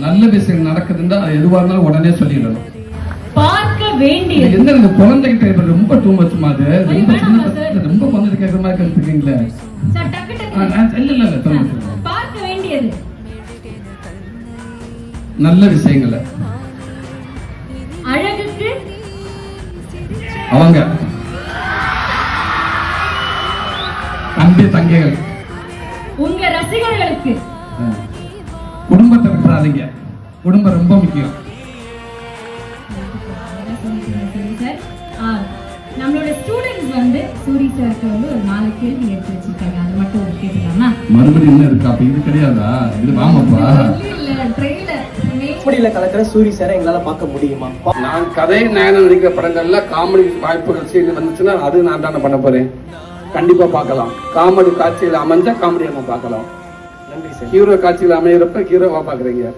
நல்ல விஷயம் நடக்குதுன்னா அது எதுவாக இருந்தாலும் உடனே சொல்லிடணும். பார்க்க வேண்டியது என்ன இந்த குழந்தைகிட்ட ரொம்ப டூ மச்சுமா, அது ரொம்ப சின்ன ரொம்ப குழந்தை கேட்கற மாதிரி கேட்டுருக்கீங்களே. இல்ல பார்க்க வேண்டியது நல்ல விஷயங்களை அழகுக்கு அவங்க தம்பி தங்கைகள் உங்க ரசிகர்களுக்கு குடும்பத்தை விட்டுறாதீங்க, குடும்பம் ரொம்ப முக்கியம். நம்மளோட ஸ்டூடெண்ட்ஸ் வந்து சூரி சாருக்கு வந்து ஒரு 4 கேள்வி எடுத்து வச்சிருக்காங்க, அது மட்டும் ஒரு கேட்கலாமா? மறுபடியும் என்ன இருக்கா? அப்ப இது கிடையாதா? இது வாங்கப்பா. இல்ல ட்ரெயிலர் காமெடியில கலக்கிற சூரி சாரை எங்களால பார்க்க முடியுமா? நான் கதை நாயகன் நடிக்கிற படங்கள்ல காமெடி வாய்ப்புகள் சீன் வந்துச்சுன்னா அது நான் தானே பண்ண போறேன். கண்டிப்பா பார்க்கலாம். காமெடி காட்சியில் அமைஞ்சா காமெடியை நம்ம பார்க்கலாம். நன்றி சார். ஹீரோ காட்சியில் அமையிறப்ப ஹீரோவா பாக்குறீங்க.